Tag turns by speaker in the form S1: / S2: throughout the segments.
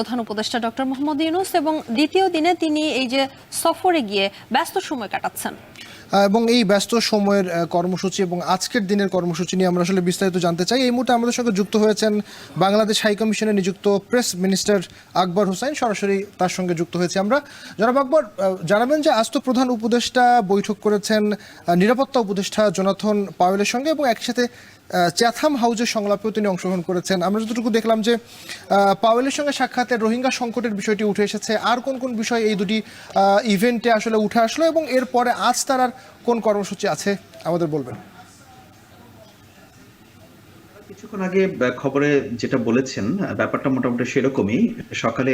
S1: প্রধান উপদেষ্টা ডক্টর মোহাম্মদ ইউনূস এবং দ্বিতীয় দিনে তিনি এই যে সফরে গিয়ে ব্যস্ত সময় কাটাচ্ছেন
S2: এবং এই ব্যস্ত সময়ের কর্মসূচি এবং আজকের দিনের কর্মসূচি নিয়ে আমরা আসলে বিস্তারিত জানতে চাই। এই মুহূর্তে আমাদের সঙ্গে যুক্ত হয়েছেন বাংলাদেশ হাই কমিশনে নিযুক্ত প্রেস মিনিস্টার আকবর হোসেন। সরাসরি তার সঙ্গে যুক্ত হয়েছে আমরা। জনাব আকবর, জানাবেন যে আজ তো প্রধান উপদেষ্টা বৈঠক করেছেন নিরাপত্তা উপদেষ্টা জোনাথন পাওয়েলের সঙ্গে এবং একই সাথে চ্যাথাম হাউজের সংলাপেও তিনি অংশগ্রহণ করেছেন। আমরা যতটুকু দেখলাম যে পাওয়েলের সঙ্গে সাক্ষাতে রোহিঙ্গা সংকটের বিষয়টি উঠে এসেছে। আর কোন কোন বিষয় এই দুটি ইভেন্টে আসলে উঠে আসলো এবং এরপরে আজ তার আর কোন কর্মসূচি আছে আমাদের বলবেন?
S3: কিছুক্ষণ আগে খবরে যেটা বলেছেন ব্যাপারটা মোটামুটি সেরকমই। সকালে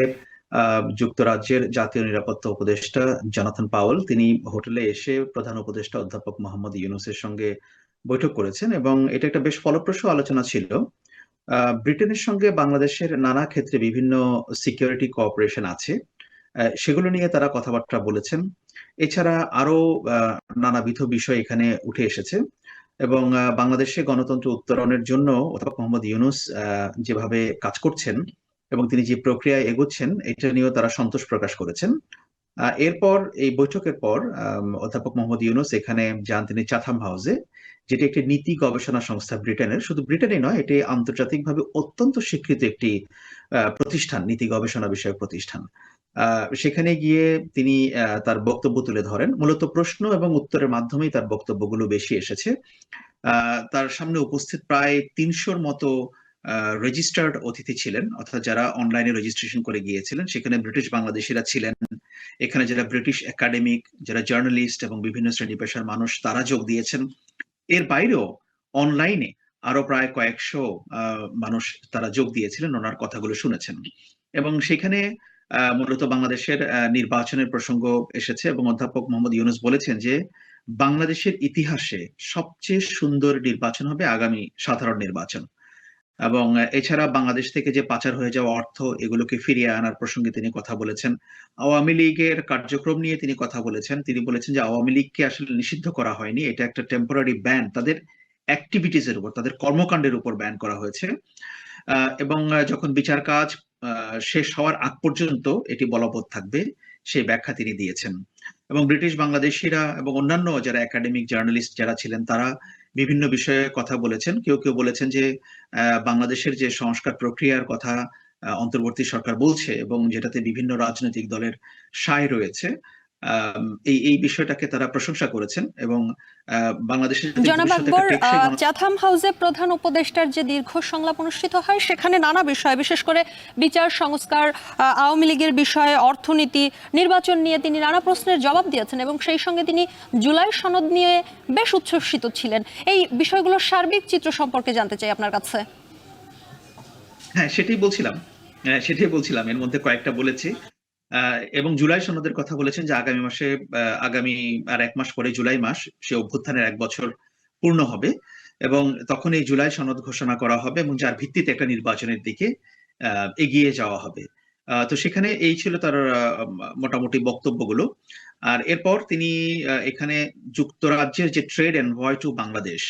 S3: যুক্তরাজ্যের জাতীয় নিরাপত্তা উপদেষ্টা জোনাথন পাওয়েল তিনি হোটেলে এসে প্রধান উপদেষ্টা অধ্যাপক মোহাম্মদ ইউনূসের সঙ্গে বৈঠক করেছেন এবং এটা একটা বেশ ফলপ্রসূ আলোচনা ছিল। ব্রিটেনের সঙ্গে বাংলাদেশের নানা ক্ষেত্রে বিভিন্ন সিকিউরিটি কোঅপারেশন আছে, সেগুলো নিয়ে তারা কথাবার্তা বলেছেন। এছাড়া আরো নানাবিধ বিষয় এখানে উঠে এসেছে এবং বাংলাদেশে গণতন্ত্র উত্তরণের জন্য অধ্যাপক মোহাম্মদ ইউনূস যেভাবে কাজ করছেন এবং তিনি যে প্রক্রিয়ায় এগোচ্ছেন এটা নিয়েও তারা সন্তোষ প্রকাশ করেছেন। এরপর এই বৈঠকের পর অধ্যাপক মোহাম্মদ ইউনূস এখানে যান তিনি চাথাম হাউসে, যেটি একটি নীতি গবেষণা সংস্থা ব্রিটেনের, শুধু ব্রিটেনে নয়, এটি আন্তর্জাতিকভাবে অত্যন্ত স্বীকৃত একটি প্রতিষ্ঠান, নীতি গবেষণা বিষয়ক প্রতিষ্ঠান। সেখানে গিয়ে তিনি তার বক্তব্য তুলে ধরেন। মূলত প্রশ্ন এবং উত্তরের মাধ্যমেই তার বক্তব্যগুলো বেশি এসেছে। তার সামনে উপস্থিত প্রায় ৩০০-র মতো রেজিস্টার্ড অতিথি ছিলেন, অর্থাৎ যারা অনলাইনে রেজিস্ট্রেশন করে গিয়েছিলেন। সেখানে ব্রিটিশ বাংলাদেশিরা ছিলেন, এখানে যারা ব্রিটিশ একাডেমিক, যারা জার্নালিস্ট এবং বিভিন্ন শ্রেণী পেশার মানুষ তারা যোগ দিয়েছেন। এর বাইরেও অনলাইনে আরো প্রায় কয়েকশো মানুষ তারা যোগ দিয়েছিলেন, ওনার কথাগুলো শুনেছেন। এবং সেখানে মূলত বাংলাদেশের নির্বাচনের প্রসঙ্গ এসেছে এবং অধ্যাপক মোহাম্মদ ইউনূস বলেছেন যে বাংলাদেশের ইতিহাসে সবচেয়ে সুন্দর নির্বাচন হবে আগামী সাধারণ নির্বাচন। এবং এছাড়া বাংলাদেশ থেকে যে পাচার হয়ে যাওয়া অর্থ এগুলোকে ফিরিয়ে আনার প্রসঙ্গে তিনি কথা বলেছেন। আওয়ামী লীগের কার্যক্রম নিয়ে তিনি কথা বলেছেন। তিনি বলেছেন যে আওয়ামী লীগকে আসলে নিষিদ্ধ করা হয়নি, এটা একটা টেম্পোরারি ব্যান, তাদের অ্যাক্টিভিটিস এর উপর, তাদের কর্মকাণ্ডের উপর ব্যান করা হয়েছে। এবং যখন বিচার কাজ শেষ হওয়ার আগ পর্যন্ত এটি বলবৎ থাকবে, সেই ব্যাখ্যা তিনি দিয়েছেন। এবং ব্রিটিশ বাংলাদেশিরা এবং অন্যান্য যারা একাডেমিক জার্নালিস্ট যারা ছিলেন তারা বিভিন্ন বিষয়ে কথা বলেছেন। কেউ কেউ বলেছেন যে বাংলাদেশের যে সংস্কার প্রক্রিয়ার কথা অন্তর্বর্তী সরকার বলছে এবং যেটাতে বিভিন্ন রাজনৈতিক দলের সায় রয়েছে, এই বিষয়টাকে তারা প্রশংসা করেছেন এবং বাংলাদেশের
S1: জনাব আকবর, চাথাম হাউসে প্রধান উপদেষ্টার যে দীর্ঘ সংলাপ অনুষ্ঠিত হয় সেখানে নানা বিষয়, বিশেষ করে বিচার সংস্কার, আওয়ামী লীগের বিষয়ে, অর্থনীতি, নির্বাচন নিয়ে তিনি নানা প্রশ্নের জবাব দিয়েছেন এবং সেই সঙ্গে তিনি জুলাই সনদ নিয়ে বেশ উচ্ছ্বসিত ছিলেন। এই বিষয়গুলোর সার্বিক চিত্র সম্পর্কে জানতে চাই আপনার কাছে।
S3: হ্যাঁ, সেটাই বলছিলাম, এর মধ্যে কয়েকটা বলেছি এবং জুলাই সনদের কথা বলেছেন যে আগামী মাসে, আগামী আর 1 মাস পরে জুলাই মাস, সে অভ্যুত্থানের 1 বছর পূর্ণ হবে এবং তখন এই জুলাই সনদ ঘোষণা করা হবে এবং যার ভিত্তিতে একটা নির্বাচনের দিকে এগিয়ে যাওয়া হবে। তো সেখানে এই ছিল তার মোটামুটি বক্তব্যগুলো। আর এরপর তিনি এখানে যুক্তরাজ্যের যে ট্রেড এনভয় টু বাংলাদেশ,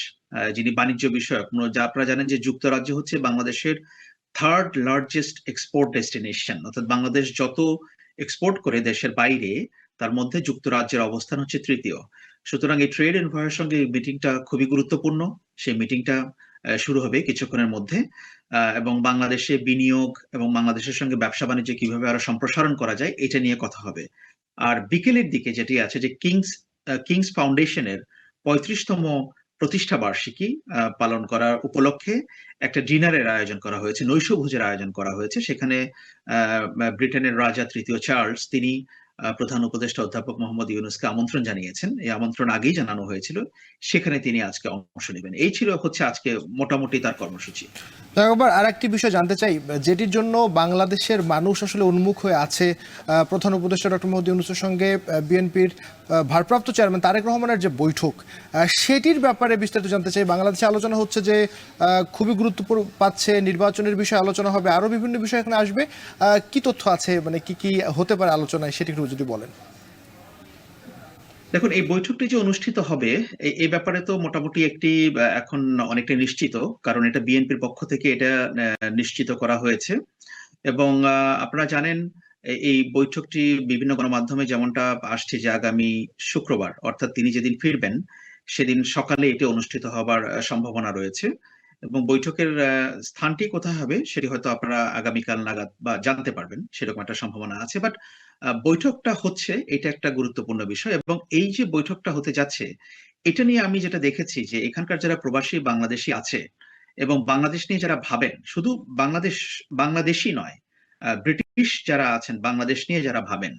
S3: যিনি বাণিজ্য বিষয়ক, যা আপনারা জানেন যে যুক্তরাজ্য হচ্ছে বাংলাদেশের 3rd লার্জেস্ট এক্সপোর্ট ডেস্টিনেশন, অর্থাৎ বাংলাদেশ যত এক্সপোর্ট করে দেশের বাইরে তার মধ্যে যুক্তরাজ্যের অবস্থান হচ্ছে 3য়। সুতরাং এই ট্রেড এনভয়ের সঙ্গে এই মিটিংটা খুবই গুরুত্বপূর্ণ। সেই মিটিংটা শুরু হবে কিছুক্ষণের মধ্যে এবং বাংলাদেশে বিনিয়োগ এবং বাংলাদেশের সঙ্গে ব্যবসা বাণিজ্য কিভাবে আরো সম্প্রসারণ করা যায় এটা নিয়ে কথা হবে। আর বিকেলের দিকে যেটি আছে যে কিংস ফাউন্ডেশনের 35তম প্রতিষ্ঠা বার্ষিকী পালন করার উপলক্ষে একটা ডিনারের আয়োজন করা হয়েছে, নৈশভোজের আয়োজন করা হয়েছে। সেখানে ব্রিটেনের রাজা 3য় চার্লস তিনি প্রধান উপদেষ্টা অধ্যাপক মোহাম্মদ ইউনূসকে আমন্ত্রণ জানিয়েছেন। এই আমন্ত্রণ আগেই জানানো হয়েছিল, সেখানে তিনি আজকে অংশ নেবেন। এই ছিল হচ্ছে আজকে মোটামুটি তার কর্মসূচি।
S2: একবার আর একটি বিষয় জানতে চাই, যেটির জন্য বাংলাদেশের মানুষ আসলে উন্মুখ হয়ে আছে, প্রধান উপদেষ্টা ডক্টর মোহাম্মদ ইউনূসের সঙ্গে বিএনপির ভারপ্রাপ্ত চেয়ারম্যান তারেক রহমানের যে বৈঠক, সেটির ব্যাপারে বিস্তারিত জানতে চাই। বাংলাদেশে আলোচনা হচ্ছে যে খুবই গুরুত্ব পাচ্ছে, নির্বাচনের বিষয়ে আলোচনা হবে, আরও বিভিন্ন বিষয় এখানে আসবে। কি তথ্য আছে, মানে কি কি হতে পারে আলোচনায়, সেটি একটু যদি বলেন।
S3: দেখুন, এই বৈঠকটি যে অনুষ্ঠিত হবে এই ব্যাপারে তো মোটামুটি একটি এখন অনেকটা নিশ্চিত, কারণ এটা বিএনপির পক্ষ থেকে এটা নিশ্চিত করা হয়েছে এবং আপনারা জানেন এই বৈঠকটি বিভিন্ন গণমাধ্যমে যেমনটা আসছে যে আগামী শুক্রবার অর্থাৎ তিনি যেদিন ফিরবেন সেদিন সকালে এটি অনুষ্ঠিত হবার সম্ভাবনা রয়েছে। এবং বৈঠকের স্থানটি কোথায় হবে সেটি হয়তো আপনারা আগামীকাল নাগাদ বা জানতে পারবেন, সেরকম একটা সম্ভাবনা আছে। বাট বৈঠকটা হচ্ছে, এটা একটা গুরুত্বপূর্ণ বিষয়। এবং এই যে বৈঠকটা হতে যাচ্ছে, এটা নিয়ে আমি যেটা দেখেছি যে এখানকার যারা প্রবাসী বাংলাদেশি আছে এবং বাংলাদেশ নিয়ে যারা ভাবেন, শুধু বাংলাদেশি নয়, ব্রিটিশ যারা আছেন বাংলাদেশ নিয়ে যারা ভাবেন,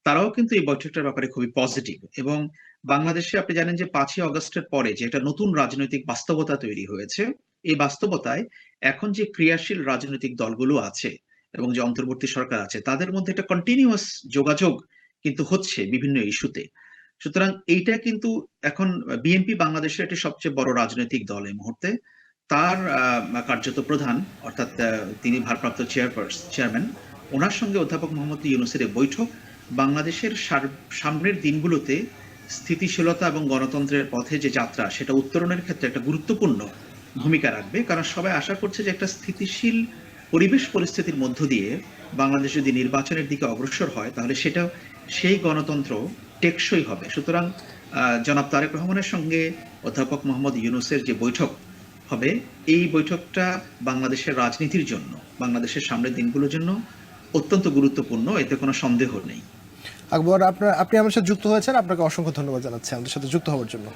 S3: তারাও কিন্তু এই বৈঠকটার ব্যাপারে খুবই পজিটিভ। এবং বাংলাদেশে আপনি জানেন যে 5ই অগস্টের পরে যে একটা নতুন রাজনৈতিক বাস্তবতা তৈরি হয়েছে, এই বাস্তবতায় এখন যে ক্রিয়াশীল রাজনৈতিক দলগুলো আছে এবং যে অন্তর্বর্তী সরকার আছে, তাদের মধ্যে একটা কন্টিনিউয়াস যোগাযোগ কিন্তু হচ্ছে বিভিন্ন ইস্যুতে। সুতরাং এইটা কিন্তু এখন বিএনপি বাংলাদেশের একটি সবচেয়ে বড় রাজনৈতিক দল এই মুহূর্তে। তার কার্যত প্রধান অর্থাৎ তিনি ভারপ্রাপ্ত চেয়ারম্যান, ওনার সঙ্গে অধ্যাপক মোহাম্মদ ইউনূসের এই বৈঠক বাংলাদেশের সামনের দিনগুলোতে স্থিতিশীলতা এবং গণতন্ত্রের পথে যে যাত্রা সেটা উত্তরণের ক্ষেত্রে একটা গুরুত্বপূর্ণ ভূমিকা রাখবে। কারণ সবাই আশা করছে যে একটা স্থিতিশীল পরিবেশ পরিস্থিতির মধ্য দিয়ে বাংলাদেশ যদি নির্বাচনের দিকে অগ্রসর হয় তাহলে সেটা সেই গণতন্ত্র টেকসই হবে। সুতরাং জনাব তারেক রহমানের সঙ্গে অধ্যাপক মোহাম্মদ ইউনূসের যে বৈঠক হবে, এই বৈঠকটা বাংলাদেশের রাজনীতির জন্য, বাংলাদেশের সামনের দিনগুলোর জন্য অত্যন্ত গুরুত্বপূর্ণ, এতে কোনো সন্দেহ নেই।
S2: আকবর, আপনি আমার সাথে যুক্ত হয়েছেন, আপনাকে অসংখ্য ধন্যবাদ জানাচ্ছি আমাদের সাথে যুক্ত হওয়ার জন্য।